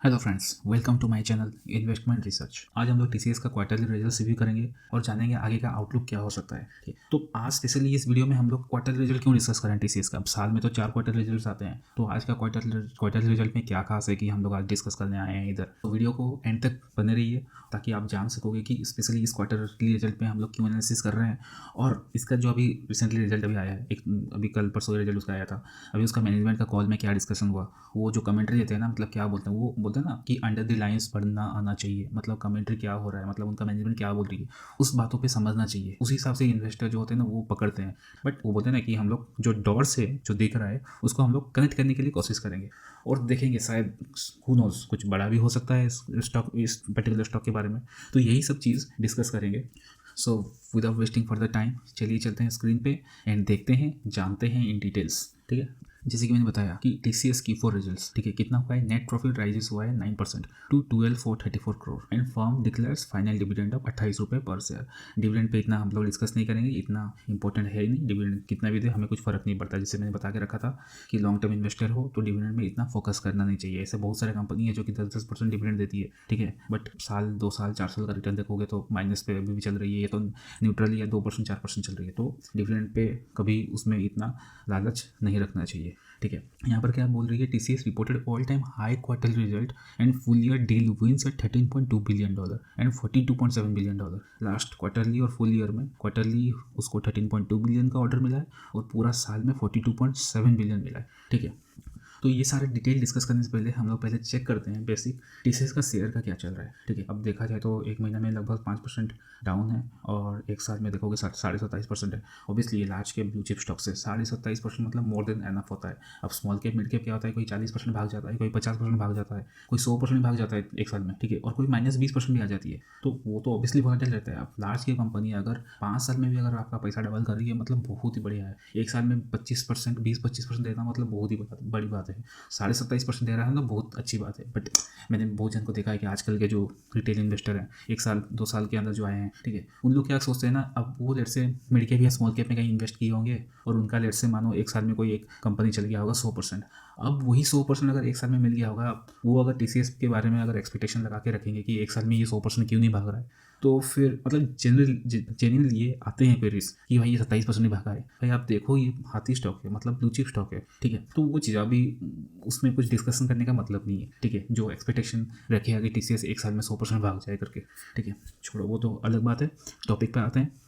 Hello friends, welcome to my channel investment research. आज हम लोग टीसीएस का क्वार्टरली रिजल्ट रिव्यू करेंगे और जानेंगे आगे का आउटलुक क्या हो सकता है। ठीक, तो आज स्पेशली इस वीडियो में हम लोग क्वार्टरली रिजल्ट क्यों डिस्कस करें टीसीएस का। अब साल में तो 4 क्वार्टर रिजल्ट्स आते हैं, तो आज का क्वार्टरली रिजल्ट में क्या खास है कि हम लोग आज डिस्कस करने आए हैं इधर। तो वीडियो को एंड तक बने रहिए ताकि आप जान सकोगे कि स्पेशली इस क्वार्टरली रिजल्ट में हम लोग क्यों एनालिसिस कर रहे हैं। और इसका जो अभी रिसेंटली रिजल्ट अभी आया है, एक अभी कल परसों रिजल्ट उसका आया था, अभी उसका मैनेजमेंट का कॉल में क्या डिस्कशन हुआ, वो जो कमेंट्री देते हैं ना, मतलब क्या बोलते हैं, वो बोलते हैं ना कि अंडर द लाइन्स पढ़ना आना चाहिए। मतलब कमेंट्री क्या हो रहा है, मतलब उनका मैनेजमेंट क्या बोल रही है, उस बातों पे समझना चाहिए। उसी हिसाब से इन्वेस्टर जो होते हैं ना वो पकड़ते हैं। बट वो बोलते हैं ना कि हम लोग जो डॉट से जो दिख रहा है उसको हम लोग कनेक्ट करने के लिए कोशिश करेंगे और देखेंगे शायद हु नोज कुछ बड़ा भी हो सकता है इस स्टॉक, इस पर्टिकुलर स्टॉक के बारे में। तो यही सब चीज़ डिस्कस करेंगे। So without wasting further time चलिए चलते हैं स्क्रीन पे एंड देखते हैं, जानते हैं इन डिटेल्स। ठीक है, जैसे कि मैंने बताया कि टीसीएस की फोर रिजल्ट्स, ठीक है, कितना हुआ है, नेट प्रॉफिट राइजेस हुआ है 9% to 12,434 crore and firm declares final dividend of 28 रुपये पर शेयर। डिविडेंड पे इतना हम लोग डिस्कस नहीं करेंगे, इतना इंपॉर्टेंट है ही नहीं। डिविडेंड कितना भी दे हमें कुछ फर्क नहीं पड़ता। जैसे मैंने बता के रखा था कि लॉन्ग टर्म इन्वेस्टर हो तो डिविडेंड में इतना फोकस करना नहीं चाहिए। ऐसे बहुत सारे कंपनी है जो कि 10-10% डिविडेंड देती है, ठीक है, बट साल 2 साल 4 साल का रिटर्न देखोगे तो माइनस पे अभी भी चल रही है, ये तो न्यूट्रल या 2% 4% चल रही है। तो डिविडेंड पे कभी उसमें इतना लालच नहीं रखना चाहिए। ठीक है, यहाँ पर क्या बोल रही है, TCS reported all time high quarterly result and full year deal wins at $13.2 billion and $42.7 billion. Last quarterly और फुल ईयर में क्वार्टरली उसको 13.2 बिलियन का ऑर्डर मिला है और पूरा साल में 42.7 बिलियन मिला है। ठीक है, तो ये सारे डिटेल डिस्कस करने से पहले हम लोग पहले चेक करते हैं बेसिक टीसीएस का शेयर का क्या चल रहा है। ठीक है, अब देखा जाए तो एक महीना में लगभग 5% डाउन है और एक साल में देखोगे 27.5% है। ऑब्वियसली ये large cap blue chip stock से 27.5% मतलब मोर देन एनफ होता है। अब स्मॉल कैप मिड कैप क्या होता है, कोई 40% भाग जाता है, कोई 50% भाग जाता है, कोई 100% भाग जाता है एक साल में। ठीक है, और कोई -20% भी आ जाती है। तो वो तो ऑब्वियसली वॉलेटाइल रहता है। अब लार्ज कैप कंपनी अगर 5 साल में भी अगर आपका पैसा डबल कर रही है मतलब बहुत ही बढ़िया है। एक साल में 25% 20-25% देना मतलब बहुत ही बड़ी बात है। 27.5% दे रहा है तो बहुत अच्छी बात है। बट मैंने बहुत जन को देखा है कि आजकल के जो रिटेल इन्वेस्टर हैं, 1 साल 2 साल के अंदर जो आए हैं, ठीक है, उन लोग क्या सोचते हैं ना, अब वो लेट से मिड कैप या स्मॉल कैप में कहीं इन्वेस्ट किए होंगे और उनका लेट से मानो एक साल में कोई एक कंपनी चल गया होगा 100%। अब वही 100% अगर एक साल में मिल गया होगा, वो अगर टीसीएस के बारे में अगर एक्सपेक्टेशन लगा के रखेंगे कि एक साल में ये 100% क्यों नहीं भाग रहा है, तो फिर मतलब जेन्युइनली ये आते हैं फिर रिस्क कि भाई ये 27% नहीं भागा है। भाई आप देखो ये हाथी स्टॉक है, मतलब ब्लू चिप स्टॉक है। ठीक है, तो वो चीज़ अभी उसमें कुछ डिस्कशन करने का मतलब नहीं है। ठीक है, जो एक्सपेक्टेशन रखेगा कि टीसीएस एक साल में 100% भाग जाए करके, ठीक है, छोड़ो वो तो अलग बात है। टॉपिक पे आते हैं।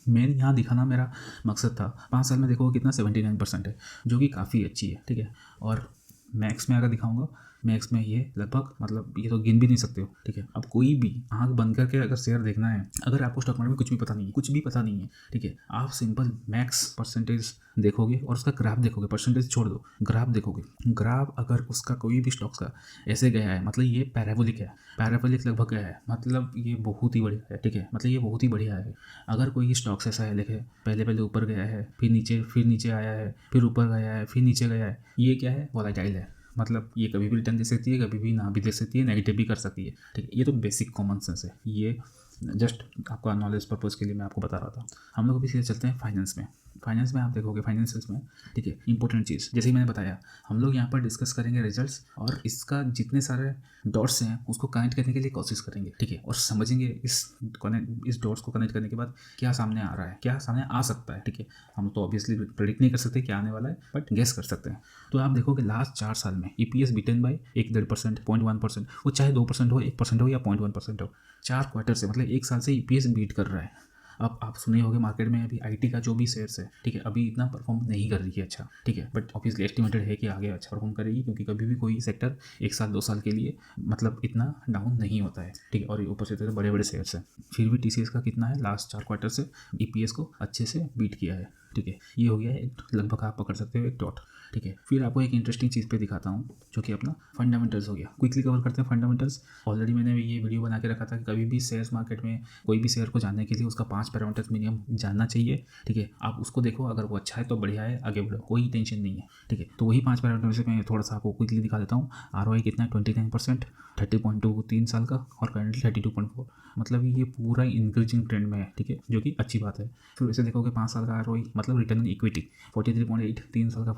मेन यहाँ दिखाना मेरा मकसद था, 5 साल में देखो कितना 79% है, जो कि काफ़ी अच्छी है। ठीक है, और मैक्स में अगर दिखाऊंगा, मैक्स में ये लगभग मतलब ये तो गिन भी नहीं सकते हो। ठीक है, अब कोई भी आंख बंद करके अगर शेयर देखना है, अगर आपको स्टॉक मार्केट में कुछ भी पता नहीं है, कुछ भी पता नहीं है, ठीक है, आप सिंपल मैक्स परसेंटेज देखोगे और उसका ग्राफ देखोगे, परसेंटेज छोड़ दो, ग्राफ देखोगे। ग्राफ अगर उसका कोई भी स्टॉक्स का ऐसे गया है मतलब ये पैराबोलिक है, पैराबोलिक लगभग गया है, मतलब ये बहुत ही बढ़िया है। ठीक है, मतलब ये बहुत ही बढ़िया है। अगर कोई स्टॉक्स ऐसा है देखे, पहले पहले ऊपर गया है, फिर नीचे आया है, फिर ऊपर गया है, फिर नीचे गया है, ये क्या है, वोलेटाइल है। मतलब ये कभी भी रिटर्न दे सकती है, कभी भी ना भी दे सकती है, नेगेटिव भी कर सकती है। ठीक है, ये तो बेसिक कॉमन सेंस है। ये जस्ट आपका नॉलेज पर्पज़ के लिए मैं आपको बता रहा था। हम लोग अभी सीधे चलते हैं फाइनेंस में। फाइनेंस में आप देखोगे, फाइनेंशियल्स में, ठीक है, इंपॉर्टेंट चीज़ जैसे ही मैंने बताया, हम लोग यहाँ पर डिस्कस करेंगे रिजल्ट्स और इसका जितने सारे डॉट्स हैं उसको कनेक्ट करने के लिए कोशिश करेंगे। ठीक है, और समझेंगे इस डॉट्स को कनेक्ट करने के बाद क्या सामने आ रहा है, क्या सामने आ सकता है। ठीक है, हम तो ऑब्वियसली प्रेडिक्ट नहीं कर सकते क्या आने वाला है, बट गेस कर सकते हैं। तो आप देखोगे लास्ट 4 साल में ईपीएस बीटन बाय 1.5%, 0.1%, वो चाहे 2% हो, 1% हो या 0.1% हो, 4 क्वार्टर से मतलब एक साल से ईपीएस बीट कर रहा है। अब आप सुने होंगे मार्केट में अभी आईटी का जो भी शेयर्स है, ठीक है, अभी इतना परफॉर्म नहीं कर रही है अच्छा। ठीक है, बट ऑब्वियसली एस्टिमेटेड है कि आगे अच्छा परफॉर्म करेगी, क्योंकि कभी भी कोई सेक्टर 1 साल 2 साल के लिए मतलब इतना डाउन नहीं होता है। ठीक है, और ऊपर से बड़े बड़े शेयर्स हैं। फिर भी टीसीएस का कितना है, लास्ट 4 क्वार्टर से ईपीएस को अच्छे से बीट किया है। ठीक है, ये हो गया है लगभग आप पकड़ सकते हो एक डॉट। ठीक है, फिर आपको एक इंटरेस्टिंग चीज़ पे दिखाता हूँ जो कि अपना फंडामेंटल्स हो गया। क्विकली कवर करते हैं फंडामेंटल्स। ऑलरेडी मैंने ये वीडियो बना के रखा था कि कभी भी शेयर्स मार्केट में कोई भी शेयर को जानने के लिए उसका 5 पैरामीटर्स मिनिमम जानना चाहिए। ठीक है, आप उसको देखो, अगर वो अच्छा है तो बढ़िया है, आगे बढ़ो, कोई टेंशन नहीं है। ठीक है, तो वही 5 पैरामीटर से मैं थोड़ा सा आपको क्विकली दिखा देता हूँ। आरओआई कितना है, 29%, 30.2 3 साल का, और करंटली 32.4, मतलब ये पूरा इंक्रीजिंग ट्रेंड में है। ठीक है, जो कि अच्छी बात है। फिर वैसे देखोगे 5 साल का आरओआई मतलब रिटर्न ऑन इक्विटी 43.8, 3 साल का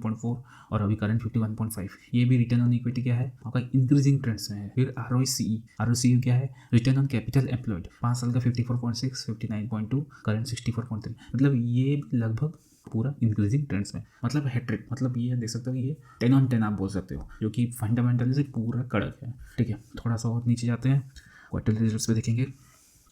51.4 और अभी करंट 51.5। ये भी रिटर्न ऑन इक्विटी क्या है आपका इंक्रीजिंग ट्रेंड्स में है। फिर ROCE क्या है, रिटर्न ऑन कैपिटल एम्प्लॉयड 5 साल का 54.6, 59.2, करंट 64.3, मतलब ये लगभग पूरा इंक्रीजिंग ट्रेंड्स में, मतलब हैट्रिक, मतलब ये देख सकते हो ये 10 on 10 आप बोल सकते हो, जो कि फंडामेंटली से पूरा कड़क है। ठीक है, थोड़ा सा और नीचे जाते हैं, क्वार्टरली रिजल्ट्स पे देखेंगे।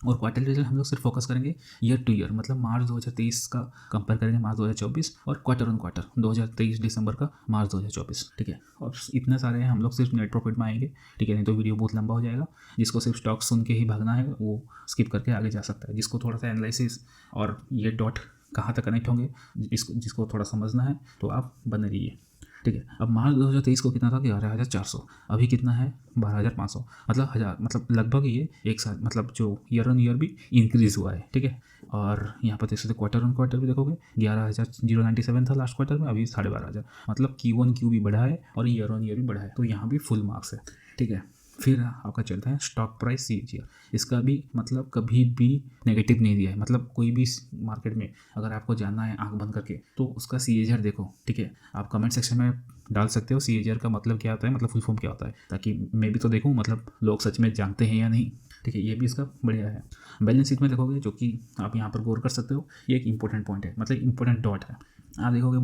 और क्वार्टरली रिजल्ट हम लोग सिर्फ फोकस करेंगे ईयर टू ईयर, मतलब मार्च 2023 का कंपेयर करेंगे मार्च 2024 और क्वार्टर ऑन क्वार्टर 2023 दिसंबर का मार्च 2024। ठीक है, और इतने सारे हैं, हम लोग सिर्फ नेट प्रॉफिट में आएंगे। ठीक है, नहीं तो वीडियो बहुत लंबा हो जाएगा। जिसको सिर्फ स्टॉक सुन के ही भागना है वो स्किप करके आगे जा सकता है। जिसको थोड़ा सा एनालिसिस और ये डॉट कहाँ तक कनेक्ट होंगे जिसको थोड़ा समझना है तो आप बने रहिए। ठीक है, अब मार्च 2023 को कितना था, 11,400, अभी कितना है 12,500, मतलब 1000, मतलब लगभग ये एक साल, मतलब जो ईयर ऑन ईयर भी इंक्रीज़ हुआ है। ठीक है, और यहाँ पर देख सकते क्वार्टर ऑन क्वार्टर भी देखोगे 11,097 था लास्ट क्वार्टर में, अभी 12,500, मतलब Q1Q भी बढ़ा है और ईयर ऑन ईयर भी बढ़ा है, तो यहाँ भी फुल मार्क्स है। ठीक है, फिर आपका चलता है स्टॉक प्राइस CAGR। इसका भी मतलब कभी भी नेगेटिव नहीं दिया है, मतलब कोई भी मार्केट में अगर आपको जानना है आंख बंद करके तो उसका CAGR देखो। ठीक है, आप कमेंट सेक्शन में डाल सकते हो CAGR का मतलब क्या होता है, मतलब फुल फॉर्म क्या होता है, ताकि मैं भी तो देखूँ मतलब लोग सच में जानते हैं या नहीं। ठीक है, ये भी इसका बढ़िया है। बैलेंस शीट में देखोगे, जो कि आप यहाँ पर गौर कर सकते हो, ये एक इंपॉर्टेंट पॉइंट है, मतलब इंपॉर्टेंट डॉट है। आप देखोगे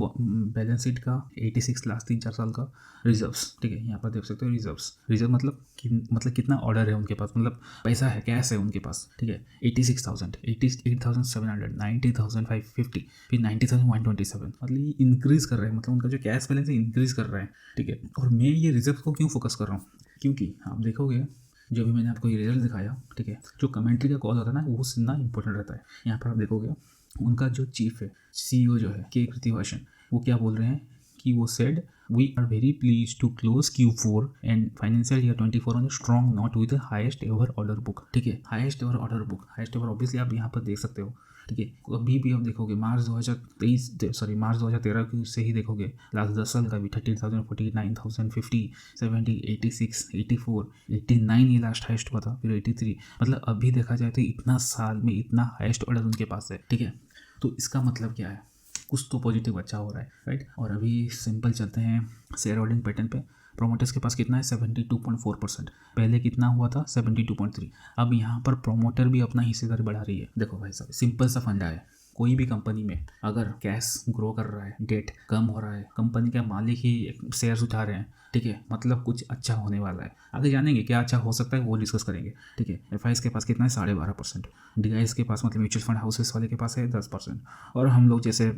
बैलेंस शीट का 86 लास्ट 3-4 साल का रिजर्व्स। ठीक है, यहाँ पर देख सकते हो रिजर्व मतलब कितना ऑर्डर है उनके पास, मतलब पैसा है, कैश है उनके पास। ठीक है, 86,000, 88,700, 90,550, फिर 90,127, मतलब ये इंक्रीज़ कर रहे हैं, मतलब उनका जो कैश बैलेंस है इंक्रीज़ कर रहा है। ठीक है, और मैं ये रिजर्व को क्यों फोकस कर रहा हूँ, क्योंकि आप देखोगे जो भी मैंने आपको ये रिजल्ट दिखाया, ठीक है, जो कमेंट्री का कॉल होता है ना वो सुनना इंपॉर्टेंट रहता है। यहाँ पर आप देखोगे उनका जो चीफ है, CEO जो है के कृतिवासन, वो क्या बोल रहे हैं कि वो said we are very pleased to close Q4 and financial year 24 on strong note with the highest ever order book. ठीक है, highest ever order book, highest ever obviously आप यहाँ पर देख सकते हो। ठीक है, अभी भी आप देखोगे मार्च 2013 की से ही देखोगे लास्ट 10 साल का भी 13,000, 49,000, 50, 70, 86, 84, 89 ये लास्ट हाइस्ट हुआ था, फिर 83, मतलब अभी देखा जाए तो इतना साल में इतना हाईएस्ट ऑर्डर उनके पास है। ठीक है, तो इसका मतलब क्या है, कुछ तो पॉजिटिव अच्छा हो रहा है, राइट। और अभी सिंपल चलते हैं शेयर होल्डिंग पैटर्न पे। प्रोमोटर्स के पास कितना है 72.4%, पहले कितना हुआ था 72.3। अब यहाँ पर प्रोमोटर भी अपना हिस्सेदारी बढ़ा रही है। देखो भाई साहब, सिंपल सा फंडा है, कोई भी कंपनी में अगर कैश ग्रो कर रहा है, डेट कम हो रहा है, कंपनी के मालिक ही शेयर्स उठा रहे हैं, ठीक है, मतलब कुछ अच्छा होने वाला है। आगे जानेंगे क्या अच्छा हो सकता है वो डिस्कस करेंगे। ठीक है, FIs के पास कितना है 12.5%, DIs के पास मतलब म्यूचुअल फंड हाउसेस वाले के पास है 10%, और हम लोग जैसे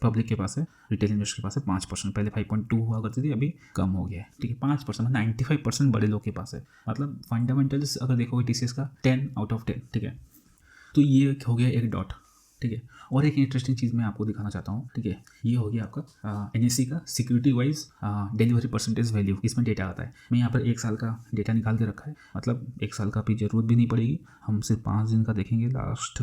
पब्लिक के पास है, रिटेल इन्वेस्टर के पास है 5%। पहले 5.2 हुआ करती थी, अभी कम हो गया है। ठीक है, 5%, 95% बड़े लोग के पास है। मतलब फंडामेंटल्स अगर देखोगे TCS का 10 आउट ऑफ 10। ठीक है, तो ये हो गया एक डॉट। ठीक है, और एक इंटरेस्टिंग चीज़ मैं आपको दिखाना चाहता हूँ। ठीक है, ये हो गया आपका NSE का security wise delivery percentage value, इसमें डेटा आता है। मैं यहाँ पर 1 साल का डेटा निकाल के रखा है, मतलब 1 साल का भी ज़रूरत भी नहीं पड़ेगी, हम सिर्फ 5 दिन का देखेंगे। लास्ट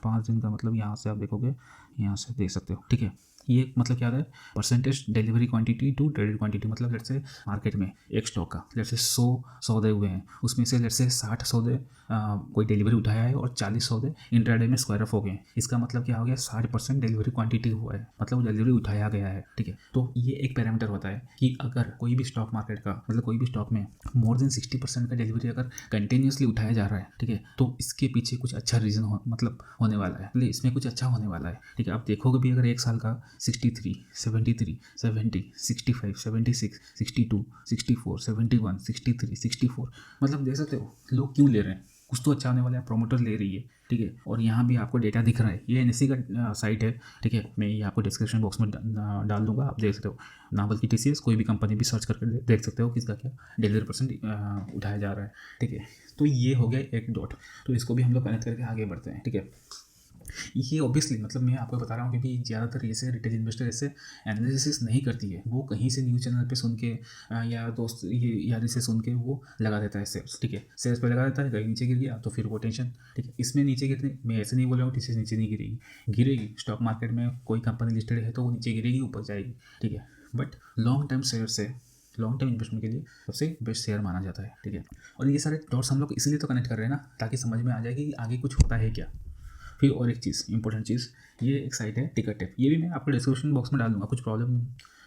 5 दिन का मतलब यहाँ से आप देखोगे, यहाँ से देख सकते हो। ठीक है, ये मतलब क्या है, percentage delivery quantity to traded quantity, मतलब लेट्स से मार्केट में एक स्टॉक का लेट्स से 100 सौदे हुए हैं, उसमें से लेट्स से 60 सौदे कोई डिलीवरी उठाया है और 40 सौदे इंट्राडे में स्क्वायर ऑफ हो गए हैं। इसका मतलब क्या हो गया, 60% डिलीवरी क्वांटिटी हुआ है, मतलब वो डिलीवरी उठाया गया है। ठीक है, तो ये एक पैरामीटर होता है कि अगर कोई भी स्टॉक मार्केट का मतलब कोई भी स्टॉक में मोर देन 60% का डिलीवरी अगर कंटिन्यूसली उठाया जा रहा है, ठीक है, तो इसके पीछे कुछ अच्छा रीज़न मतलब होने वाला है, मतलब इसमें कुछ अच्छा होने वाला है। ठीक है, आप देखोगे भी अगर 1 साल का 63, 73, 70, 65, 76, 62, 64, 71, 63, 64, मतलब देख सकते हो लोग क्यों ले रहे हैं, कुछ तो अच्छा होने वाला है, प्रोमोटर ले रही है। ठीक है, और यहाँ भी आपको डेटा दिख रहा है, ये NSE का साइट है। ठीक है, मैं ये आपको डिस्क्रिप्शन बॉक्स में डाल दूंगा, आप देख सकते हो। ना बल्कि TCS कोई भी कंपनी भी सर्च करके देख सकते हो किसका क्या डिलीवरी परसेंट उठाया जा रहा है। ठीक है, तो ये हो गया एक डॉट, तो इसको भी हम लोग कनेक्ट करके आगे बढ़ते हैं। ठीक है, ये ऑब्वियसली मतलब मैं आपको बता रहा हूँ क्योंकि ज़्यादातर ऐसे रिटेल इन्वेस्टर ऐसे एनालिसिस नहीं करती है, वो कहीं से न्यूज़ चैनल पे सुन के या दोस्त ये यारी से सुन के वो लगा देता है शेयर्स। ठीक है, शेयर्स पे लगा देता है, कहीं नीचे गिर गया तो फिर वो टेंशन। ठीक है, इसमें नीचे गिरने, मैं ऐसे नहीं बोल रहा हूँ TCS नीचे नहीं गिरेगी, गिरेगी। स्टॉक मार्केट में कोई कंपनी लिस्टेड है तो वो नीचे गिरेगी, ऊपर जाएगी। ठीक है, बट लॉन्ग टर्म शेयर से लॉन्ग टर्म इन्वेस्टमेंट के लिए सबसे बेस्ट शेयर माना जाता है। ठीक है, और ये सारे डॉट्स हम लोग इसलिए तो कनेक्ट कर रहे हैं ना, ताकि समझ में आ जाए कि आगे कुछ होता है क्या। फिर और एक चीज़ इंपॉर्टेंट चीज़, ये एक साइट है टिकरटेप, ये भी मैं आपको डिस्क्रिप्शन बॉक्स में डाल दूंगा, कुछ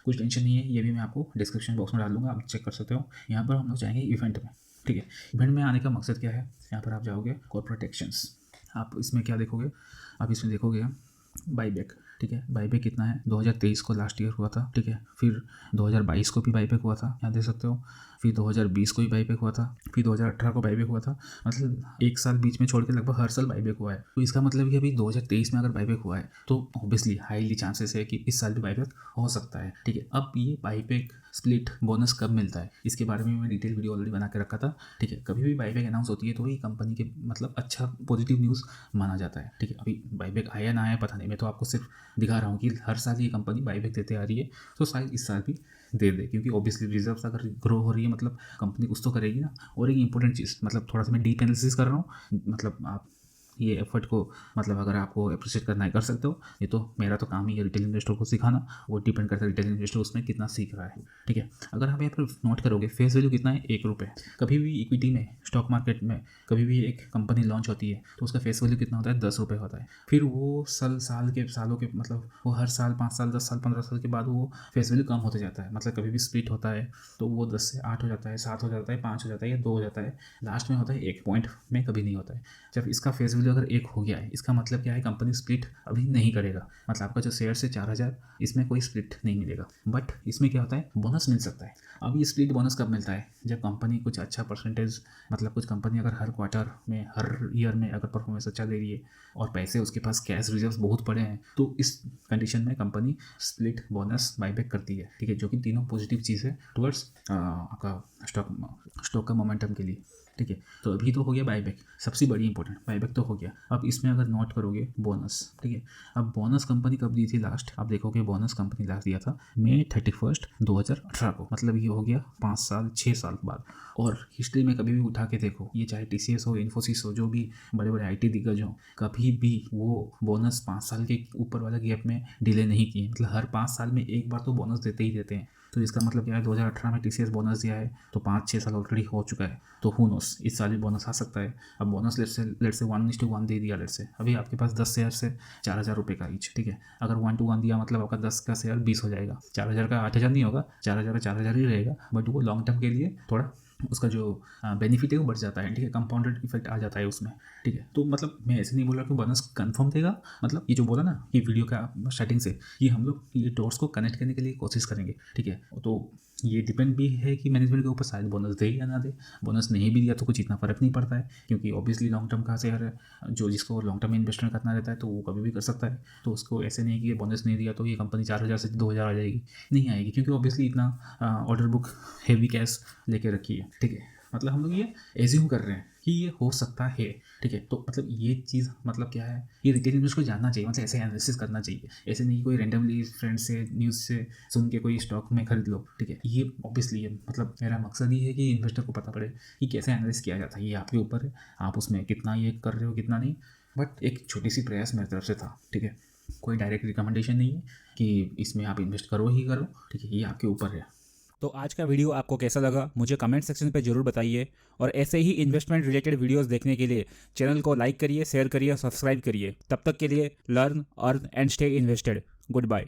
कुछ टेंशन नहीं है, ये भी मैं आपको डिस्क्रिप्शन बॉक्स में डाल दूँगा, आप चेक कर सकते हो। यहाँ पर हम लोग जाएंगे इवेंट में, ठीक है। इवेंट में आने का मकसद क्या है, यहाँ पर आप जाओगे कॉर्पोरेट एक्शंस, आप इसमें क्या देखोगे, आप इसमें देखोगे बाईबैक, ठीक है। बाईबैक कितना है, 2023 को लास्ट ईयर हुआ था, ठीक है। फिर 2022 को भी बाईबैक हुआ था, यहाँ देख सकते हो। फिर 2020 को भी बाईबैक हुआ था, फिर 2018 को बाईबैक हुआ था। मतलब एक साल बीच में छोड़ के लगभग हर साल बाईबैक हुआ है। तो इसका मतलब कि अभी 2023 में अगर बाईबैक हुआ है तो ऑब्वियसली हाईली चांसेस है कि इस साल भी बाईबैक हो सकता है, ठीक है। अब ये बाईबैक स्प्लिट बोनस कब मिलता है, इसके बारे में मैं डिटेल वीडियो ऑलरेडी बना के रखा था, ठीक है। कभी भी बाईबैक अनाउंस होती है तो ये कंपनी के मतलब अच्छा पॉजिटिव न्यूज़ माना जाता है, ठीक है। अभी बाईबैक आया ना आया पता नहीं, मैं तो आपको सिर्फ दिखा रहा हूँ कि हर साल ये कंपनी बाईबैक देते आ रही है, तो शायद इस साल भी दे दे, क्योंकि ऑब्वियसली रिजर्व्स अगर ग्रो हो रही है मतलब कंपनी कुछ तो करेगी ना। और एक इंपॉर्टेंट चीज़, मतलब थोड़ा सा मैं डीप एनालिसिस कर रहा हूँ, मतलब आप ये एफर्ट को मतलब अगर आपको अप्रिशिएट करना है कर सकते हो, ये तो मेरा तो काम ही है रिटेल इन्वेस्टर को सिखाना, वो डिपेंड करता है रिटेल इन्वेस्टर उसमें कितना सीख रहा है, ठीक है। अगर आप यहाँ पर नोट करोगे फेस वैल्यू कितना है, 1 रुपये। कभी भी इक्विटी में, स्टॉक मार्केट में कभी भी एक कंपनी लॉन्च होती है तो उसका फेस वैल्यू कितना होता है, 10 रुपये होता है। फिर वो सालों के मतलब वो हर साल 5 साल 10 साल 15 साल के बाद वो फेस वैल्यू कम होते जाता है, मतलब कभी भी स्प्लिट होता है तो वो 10 से 8 हो जाता है, 7 हो जाता है, 5 हो जाता है या 2 हो जाता है, लास्ट में होता है 1 पॉइंट में कभी नहीं होता है। जब इसका फेस वैल्यू अगर 1 हो गया है, इसका मतलब क्या है, कंपनी स्प्लिट अभी नहीं करेगा, मतलब आपका जो शेयर से 4000 इसमें कोई स्प्लिट नहीं मिलेगा। बट इसमें क्या होता है, बोनस मिल सकता है। अब ये स्प्लिट बोनस कब मिलता है, जब कंपनी कुछ अच्छा परसेंटेज, मतलब कुछ कंपनी अगर हर क्वार्टर में हर ईयर में अगर परफॉर्मेंस अच्छा दे रही है और पैसे उसके पास कैश रिजर्व्स बहुत पड़े हैं, तो इस कंडीशन में कंपनी स्प्लिट बोनस बाईबैक करती है, ठीक है। जो कि तीनों पॉजिटिव चीज़ है टुवर्ड्स आपका स्टॉक का मोमेंटम के लिए, ठीक है। तो अभी तो हो गया बाईबैक, सबसे बड़ी इंपॉर्टेंट बाईबैक तो हो गया। अब इसमें अगर नोट करोगे बोनस, ठीक है। अब बोनस कंपनी कब दी थी लास्ट, आप देखोगे बोनस कंपनी लास्ट दिया था मई 31 2018 को, मतलब ये हो गया 5 साल 6 साल बाद। और हिस्ट्री में कभी भी उठा के देखो, ये चाहे TCS हो, इन्फोसिस हो, जो भी बड़े बड़े IT दिग्गज हों, कभी भी वो बोनस 5 साल के ऊपर वाला गैप में डिले नहीं किए, मतलब हर 5 साल में एक बार तो बोनस देते ही देते हैं। तो इसका मतलब क्या है, 2018 में TCS बोनस दिया है तो 5-6 साल ऑलरेडी हो चुका है, तो हू नोस इस साल भी बोनस आ सकता है। अब बोनस लेट से 1:1 दे दिया, लेट से अभी आपके पास 10 शेयर से 4000 रुपये का ईच, ठीक है। अगर 1:1 दिया मतलब आपका 10 का शेयर 20 हो जाएगा, 4000 का 8000 नहीं होगा, 4000 का 4000 ही रहेगा, बट वो लॉन्ग टर्म के लिए थोड़ा उसका जो बेनिफिट है वो बढ़ जाता है, ठीक है। कंपाउंडेड इफेक्ट आ जाता है उसमें, ठीक है। तो मतलब मैं ऐसे नहीं बोल रहा कि बोनस कंफर्म देगा, मतलब ये जो बोला ना कि वीडियो का स्टार्टिंग से ये हम लोग ये डॉट्स को कनेक्ट करने के लिए कोशिश करेंगे, ठीक है। तो ये डिपेंड भी है कि मैनेजमेंट के ऊपर शायद बोनस दे या ना दे। बोनस नहीं भी दिया तो कुछ इतना फ़र्क नहीं पड़ता है, क्योंकि ऑब्वियसली लॉन्ग टर्म का शेयर है, जो जिसको लॉन्ग टर्म इन्वेस्टमेंट करना रहता है तो वो कभी भी कर सकता है। तो उसको ऐसे नहीं कि बोनस नहीं दिया तो ये कंपनी 4000 से 2000 आ जाएगी, नहीं आएगी, क्योंकि ऑब्वियसली इतना ऑर्डर बुक हेवी कैश लेके रखी है, ठीक है। मतलब हम लोग ये एज्यूम कर रहे हैं कि ये हो सकता है, ठीक है। तो मतलब ये चीज़ मतलब क्या है, ये रिटेल इन्वेस्टर को जानना चाहिए, मतलब ऐसे एनालिसिस करना चाहिए, ऐसे नहीं कोई रैंडमली फ्रेंड से न्यूज़ से सुन के कोई स्टॉक में खरीद लो, ठीक है। ये ऑब्वियसली है, मतलब मेरा मकसद ही है कि इन्वेस्टर को पता पड़े कि कैसे एनालिसिस किया जाता है, ये आपके ऊपर है, आप उसमें कितना ये कर रहे हो कितना नहीं। बट एक छोटी सी प्रयास मेरी तरफ से था, ठीक है। कोई डायरेक्ट रिकमेंडेशन नहीं है कि इसमें आप इन्वेस्ट करो ही करो, ठीक है, ये आपके ऊपर है। तो आज का वीडियो आपको कैसा लगा मुझे कमेंट सेक्शन पे जरूर बताइए, और ऐसे ही इन्वेस्टमेंट रिलेटेड वीडियोस देखने के लिए चैनल को लाइक करिए, शेयर करिए, सब्सक्राइब करिए। तब तक के लिए learn, earn and stay invested. Good bye.